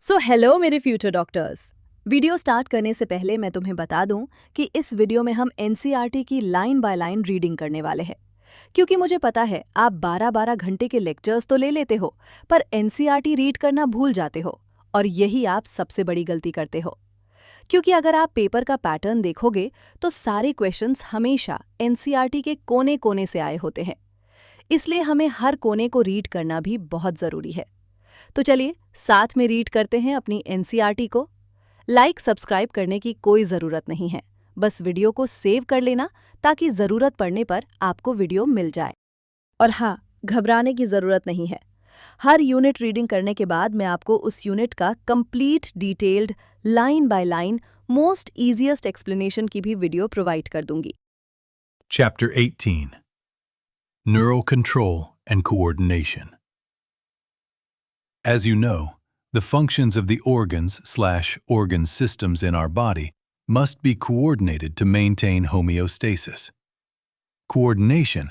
Hello मेरे future doctors. Video start करने से पहले मैं तुम्हें बता दूं कि इस वीडियो में हम एनसीईआरटी की लाइन बाय लाइन रीडिंग करने वाले हैं। क्योंकि मुझे पता है आप 12-12 घंटे के लेक्चर्स तो ले लेते हो, पर एनसीईआरटी रीड करना भूल जाते हो, और यही आप सबसे बड़ी गलती करते हो। क्योंकि अगर आप पेपर का पैटर्न देखोगे तो सारे क्वेश्चंस हमेशा एनसीईआरटी के कोने कोने से आए होते हैं। इसलिए हमें हर कोने को रीड करना भी बहुत ज़रूरी है। तो चलिए साथ में रीड करते हैं अपनी एनसीईआरटी को। लाइक सब्सक्राइब करने की कोई ज़रूरत नहीं है, बस वीडियो को सेव कर लेना ताकि ज़रूरत पड़ने पर आपको वीडियो मिल जाए। और हाँ, घबराने की ज़रूरत नहीं है। हर यूनिट रीडिंग करने के बाद मैं आपको उस यूनिट का complete detailed line by line most easiest explanation की भी वीडियो प्रोवाइड कर दूंगी। Chapter 18 Neural Control and Coordination. As you know, the functions of the organ systems in our body must be coordinated to maintain homeostasis. Coordination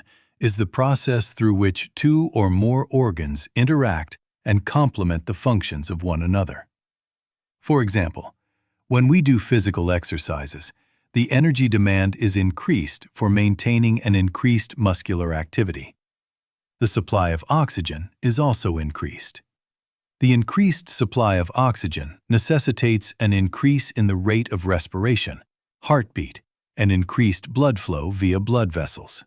is the process through which two or more organs interact and complement the functions of one another. For example, when we do physical exercises, the energy demand is increased for maintaining an increased muscular activity. The supply of oxygen is also increased. The increased supply of oxygen necessitates an increase in the rate of respiration, heartbeat, and increased blood flow via blood vessels.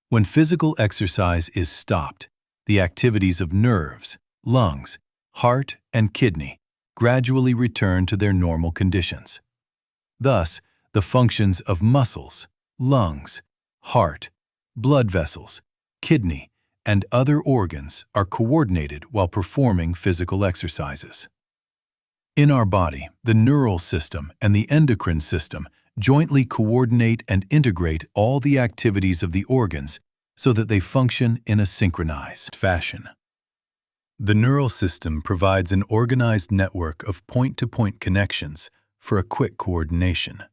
When physical exercise is stopped, the activities of nerves, lungs, heart, and kidney gradually return to their normal conditions. Thus, the functions of muscles, lungs, heart, blood vessels, kidney, and other organs are coordinated while performing physical exercises. In our body, the neural system and the endocrine system jointly coordinate and integrate all the activities of the organs so that they function in a synchronized fashion. The neural system provides an organized network of point-to-point connections for a quick coordination.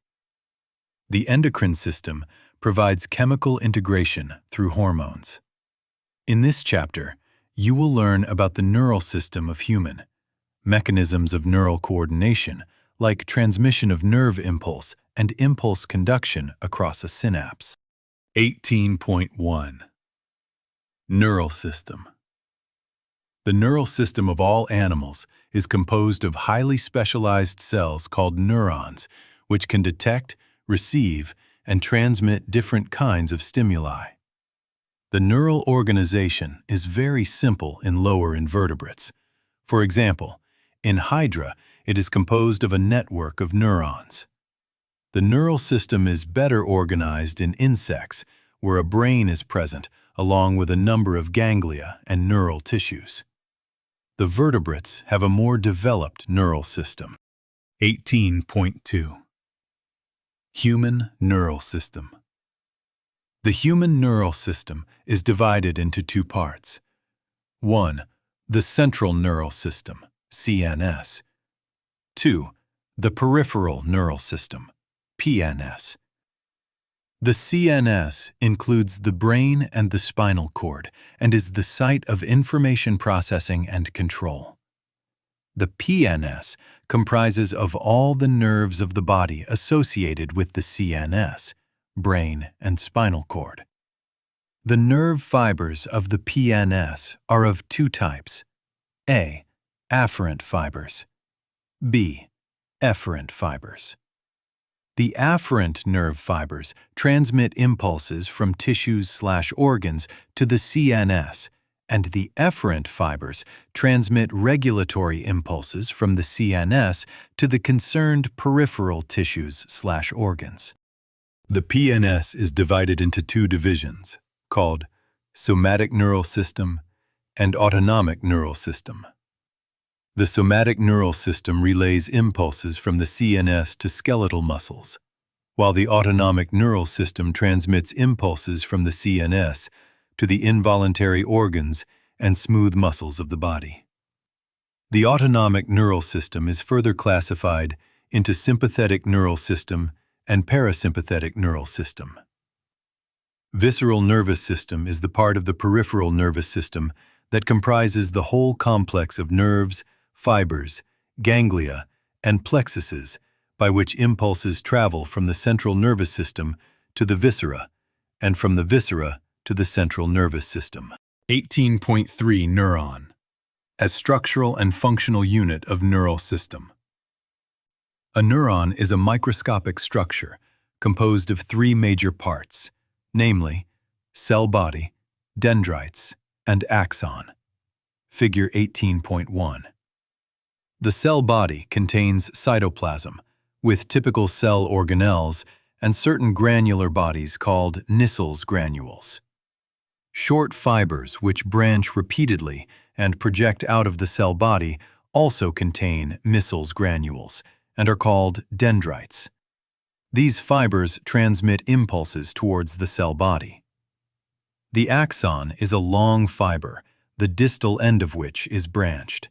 The endocrine system provides chemical integration through hormones. In this chapter, you will learn about the neural system of human, mechanisms of neural coordination like transmission of nerve impulse and impulse conduction across a synapse. 18.1 Neural System. The neural system of all animals is composed of highly specialized cells called neurons, which can detect, receive, and transmit different kinds of stimuli. The neural organization is very simple in lower invertebrates. For example, in Hydra, it is composed of a network of neurons. The neural system is better organized in insects, where a brain is present along with a number of ganglia and neural tissues. The vertebrates have a more developed neural system. 18.2 Human Neural System. The human neural system is divided into two parts. 1. The central neural system, CNS. 2. The peripheral neural system, PNS. The CNS includes the brain and the spinal cord and is the site of information processing and control. The PNS comprises of all the nerves of the body associated with the CNS, brain, and spinal cord. The nerve fibers of the PNS are of two types: A. Afferent fibers, B. Efferent fibers. The afferent nerve fibers transmit impulses from tissues/organs to the CNS, and the efferent fibers transmit regulatory impulses from the CNS to the concerned peripheral tissues/organs. The PNS is divided into two divisions, called somatic neural system and autonomic neural system. The somatic neural system relays impulses from the CNS to skeletal muscles, while the autonomic neural system transmits impulses from the CNS to the involuntary organs and smooth muscles of the body. The autonomic neural system is further classified into sympathetic neural system and parasympathetic neural system. Visceral nervous system is the part of the peripheral nervous system that comprises the whole complex of nerves, fibers, ganglia, and plexuses, by which impulses travel from the central nervous system to the viscera, and from the viscera to the central nervous system. 18.3 Neuron, as structural and functional unit of neural system. A neuron is a microscopic structure composed of three major parts, namely cell body, dendrites, and axon. Figure 18.1. The cell body contains cytoplasm, with typical cell organelles and certain granular bodies called Nissel's granules. Short fibers which branch repeatedly and project out of the cell body also contain Nissel's granules and are called dendrites. These fibers transmit impulses towards the cell body. The axon is a long fiber, the distal end of which is branched.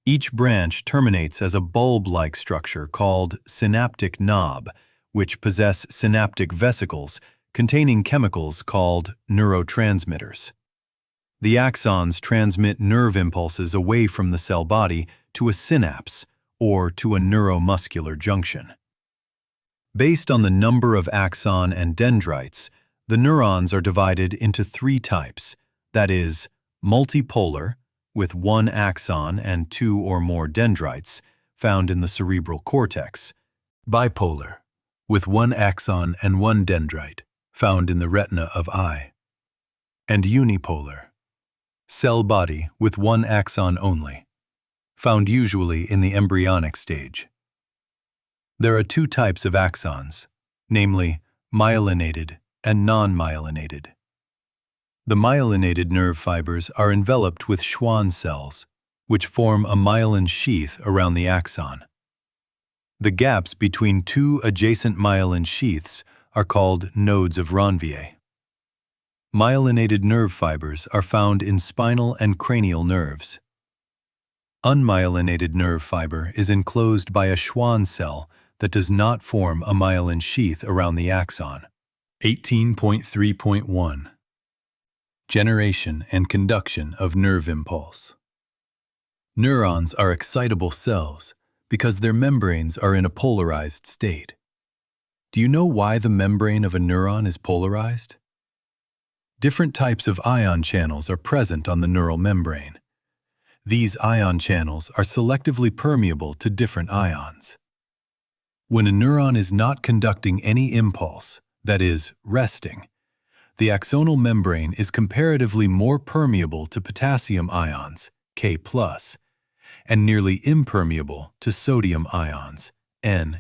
Each branch terminates as a bulb-like structure called synaptic knob, which possess synaptic vesicles containing chemicals called neurotransmitters. The axons transmit nerve impulses away from the cell body to a synapse or to a neuromuscular junction. Based on the number of axon and dendrites, the neurons are divided into three types, that is, multipolar, with one axon and two or more dendrites, found in the cerebral cortex; bipolar, with one axon and one dendrite, found in the retina of eye; and unipolar, cell body with one axon only, found usually in the embryonic stage. There are two types of axons, namely myelinated and non-myelinated. The myelinated nerve fibers are enveloped with Schwann cells, which form a myelin sheath around the axon. The gaps between two adjacent myelin sheaths are called nodes of Ranvier. Myelinated nerve fibers are found in spinal and cranial nerves. Unmyelinated nerve fiber is enclosed by a Schwann cell that does not form a myelin sheath around the axon. 18.3.1 Generation and conduction of nerve impulse. Neurons are excitable cells because their membranes are in a polarized state. Do you know why the membrane of a neuron is polarized? Different types of ion channels are present on the neural membrane. These ion channels are selectively permeable to different ions. When a neuron is not conducting any impulse, that is, resting, the axonal membrane is comparatively more permeable to potassium ions, K+, and nearly impermeable to sodium ions, Na+.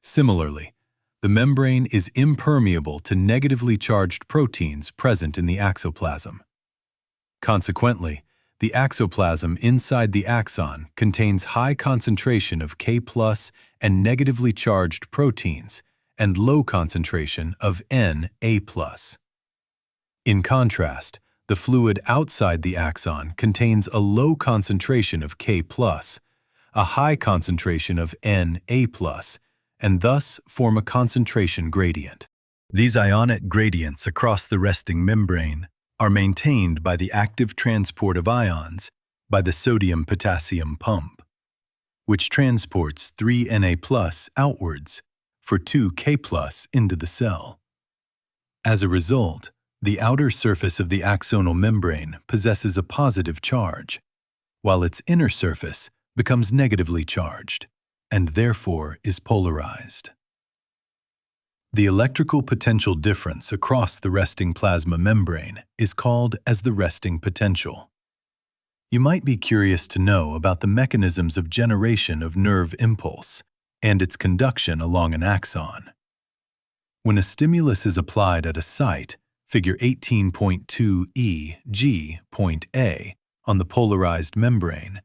Similarly, the membrane is impermeable to negatively charged proteins present in the axoplasm. Consequently, the axoplasm inside the axon contains high concentration of K+ and negatively charged proteins and low concentration of Na+. In contrast, the fluid outside the axon contains a low concentration of K+, a high concentration of Na+, and thus form a concentration gradient. These ionic gradients across the resting membrane are maintained by the active transport of ions by the sodium-potassium pump, which transports 3 Na+ outwards for 2 K+ into the cell. As a result, the outer surface of the axonal membrane possesses a positive charge, while its inner surface becomes negatively charged, and therefore is polarized. The electrical potential difference across the resting plasma membrane is called as the resting potential. You might be curious to know about the mechanisms of generation of nerve impulse and its conduction along an axon. When a stimulus is applied at a site, figure 18.2e.g.A, on the polarized membrane,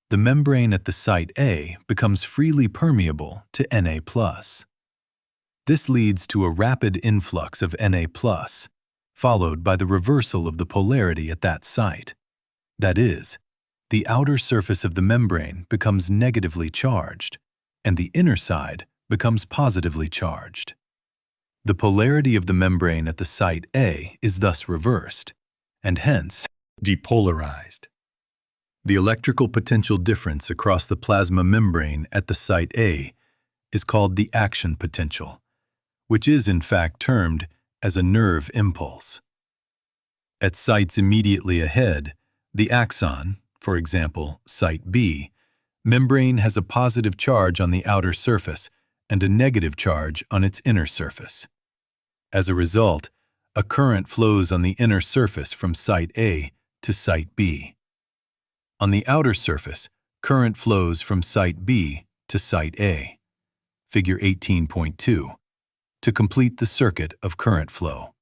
the membrane at the site A becomes freely permeable to Na+. This leads to a rapid influx of Na+, followed by the reversal of the polarity at that site. That is, the outer surface of the membrane becomes negatively charged, and the inner side becomes positively charged. The polarity of the membrane at the site A is thus reversed, and hence depolarized. The electrical potential difference across the plasma membrane at the site A is called the action potential, which is in fact termed as a nerve impulse. At sites immediately ahead, the axon, for example, site B, membrane has a positive charge on the outer surface and a negative charge on its inner surface. As a result, a current flows on the inner surface from site A to site B. On the outer surface, current flows from site B to site A, figure 18.2, to complete the circuit of current flow.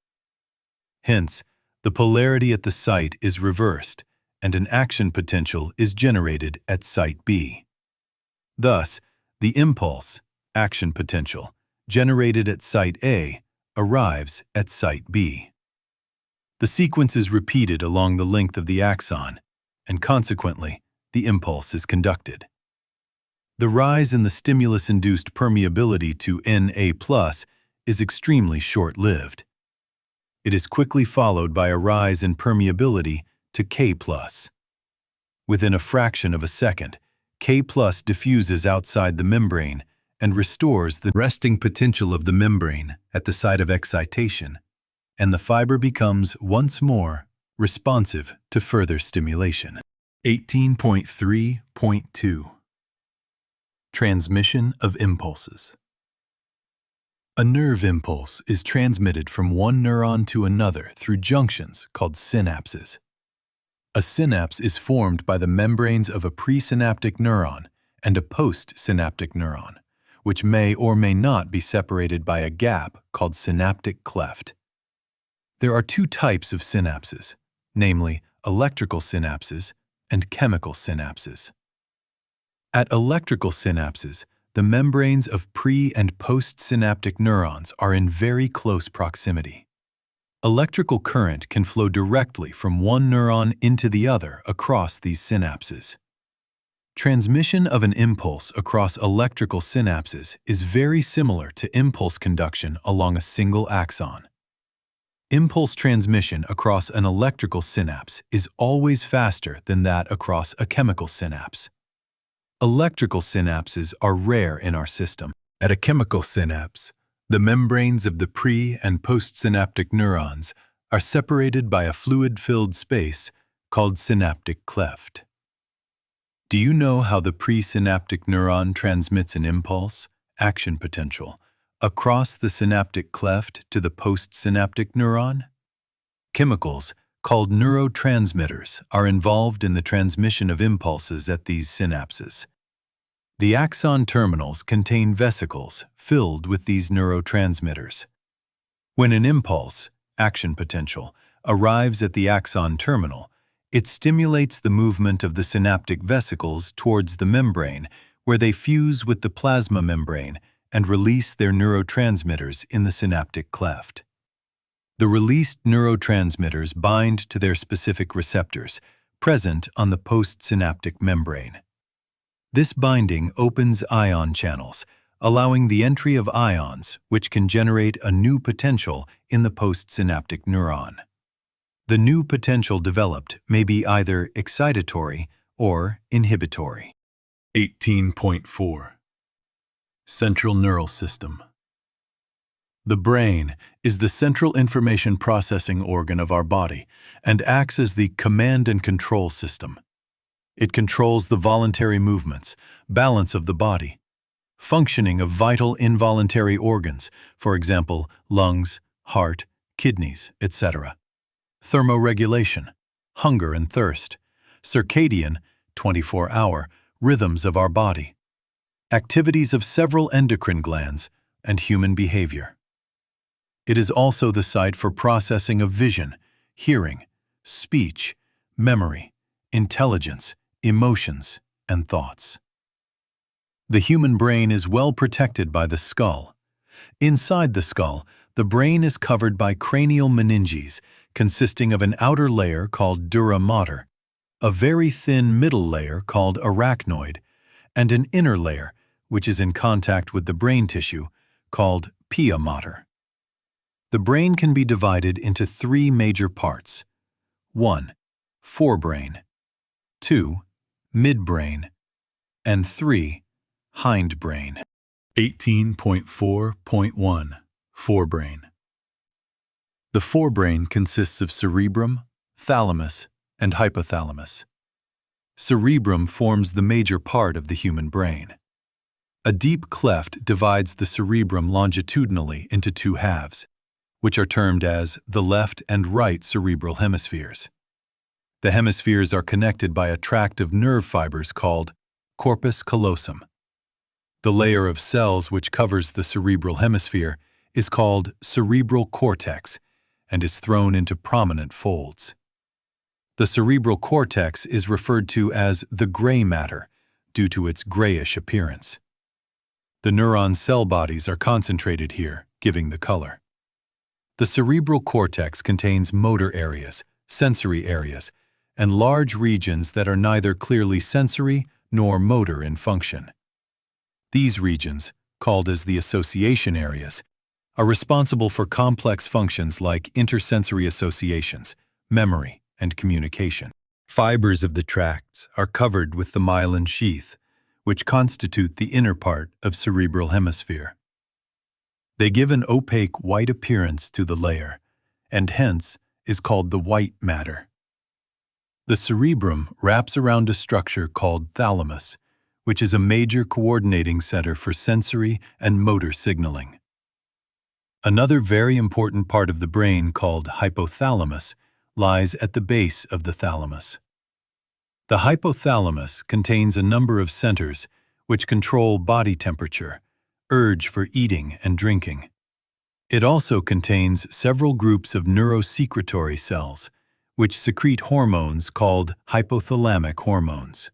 Hence, the polarity at the site is reversed, and an action potential is generated at site B. Thus, the impulse, action potential, generated at site A arrives at site B. The sequence is repeated along the length of the axon, and consequently, the impulse is conducted. The rise in the stimulus-induced permeability to Na+ is extremely short-lived. It is quickly followed by a rise in permeability to K+. Within a fraction of a second, K+ diffuses outside the membrane and restores the resting potential of the membrane at the site of excitation, and the fiber becomes once more responsive to further stimulation. 18.3.2 Transmission of impulses. A nerve impulse is transmitted from one neuron to another through junctions called synapses. A synapse is formed by the membranes of a presynaptic neuron and a postsynaptic neuron, which may or may not be separated by a gap called synaptic cleft. There are two types of synapses, namely electrical synapses and chemical synapses. At electrical synapses, the membranes of pre- and postsynaptic neurons are in very close proximity. Electrical current can flow directly from one neuron into the other across these synapses. Transmission of an impulse across electrical synapses is very similar to impulse conduction along a single axon. Impulse transmission across an electrical synapse is always faster than that across a chemical synapse. Electrical synapses are rare in our system. At a chemical synapse, the membranes of the pre- and postsynaptic neurons are separated by a fluid-filled space called synaptic cleft. Do you know how the presynaptic neuron transmits an impulse, action potential, across the synaptic cleft to the postsynaptic neuron? Chemicals, called neurotransmitters, are involved in the transmission of impulses at these synapses. The axon terminals contain vesicles filled with these neurotransmitters. When an impulse, action potential, arrives at the axon terminal, it stimulates the movement of the synaptic vesicles towards the membrane, where they fuse with the plasma membrane and release their neurotransmitters in the synaptic cleft. The released neurotransmitters bind to their specific receptors, present on the postsynaptic membrane. This binding opens ion channels, allowing the entry of ions, which can generate a new potential in the postsynaptic neuron. The new potential developed may be either excitatory or inhibitory. 18.4 Central Neural System. The brain is the central information processing organ of our body and acts as the command and control system. It controls the voluntary movements, balance of the body, functioning of vital involuntary organs, for example, lungs, heart, kidneys, etc., thermoregulation, hunger and thirst, circadian, 24-hour, rhythms of our body, activities of several endocrine glands, and human behavior. It is also the site for processing of vision, hearing, speech, memory, intelligence, emotions, and thoughts. The human brain is well protected by the skull. Inside the skull, the brain is covered by cranial meninges, consisting of an outer layer called dura mater, a very thin middle layer called arachnoid, and an inner layer, which is in contact with the brain tissue, called pia mater. The brain can be divided into three major parts. 1. Forebrain. 2. midbrain, and 3. hindbrain. 18.4.1 Forebrain. The forebrain consists of cerebrum, thalamus, and hypothalamus. Cerebrum forms the major part of the human brain. A deep cleft divides the cerebrum longitudinally into two halves, which are termed as the left and right cerebral hemispheres. The hemispheres are connected by a tract of nerve fibers called corpus callosum. The layer of cells which covers the cerebral hemisphere is called cerebral cortex and is thrown into prominent folds. The cerebral cortex is referred to as the gray matter due to its grayish appearance. The neuron cell bodies are concentrated here, giving the color. The cerebral cortex contains motor areas, sensory areas, and large regions that are neither clearly sensory nor motor in function. These regions, called as the association areas, are responsible for complex functions like intersensory associations, memory, and communication. Fibers of the tracts are covered with the myelin sheath, which constitute the inner part of cerebral hemisphere. They give an opaque white appearance to the layer, and hence is called the white matter. The cerebrum wraps around a structure called thalamus, which is a major coordinating center for sensory and motor signaling. Another very important part of the brain called hypothalamus lies at the base of the thalamus. The hypothalamus contains a number of centers which control body temperature, urge for eating and drinking. It also contains several groups of neurosecretory cells, which secrete hormones called hypothalamic hormones.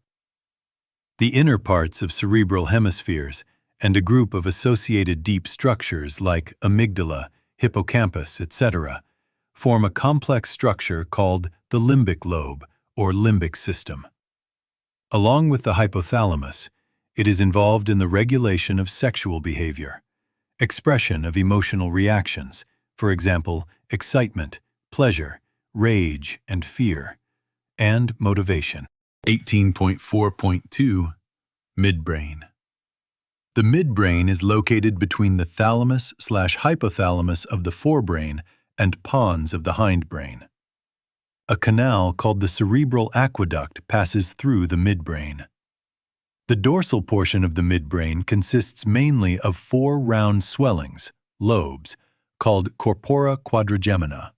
The inner parts of cerebral hemispheres and a group of associated deep structures like amygdala, hippocampus, etc., form a complex structure called the limbic lobe or limbic system. Along with the hypothalamus, it is involved in the regulation of sexual behavior, expression of emotional reactions, for example, excitement, pleasure, rage, and fear, and motivation. 18.4.2 Midbrain. The midbrain is located between the thalamus/hypothalamus of the forebrain and pons of the hindbrain. A canal called the cerebral aqueduct passes through the midbrain. The dorsal portion of the midbrain consists mainly of 4 round swellings, lobes, called corpora quadrigemina.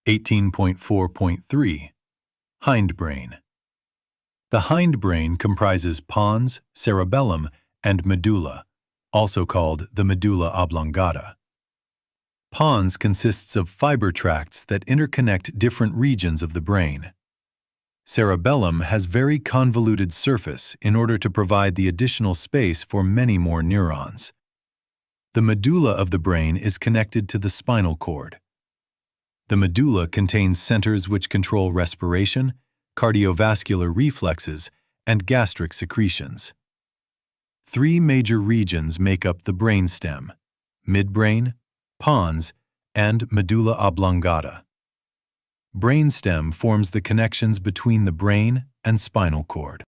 18.4.3 Hindbrain. The hindbrain comprises pons, cerebellum, and medulla, also called the medulla oblongata. Pons consists of fiber tracts that interconnect different regions of the brain. Cerebellum has very convoluted surface in order to provide the additional space for many more neurons. The medulla of the brain is connected to the spinal cord. The medulla contains centers which control respiration, cardiovascular reflexes, and gastric secretions. 3 major regions make up the brainstem: midbrain, pons, and medulla oblongata. Brainstem forms the connections between the brain and spinal cord.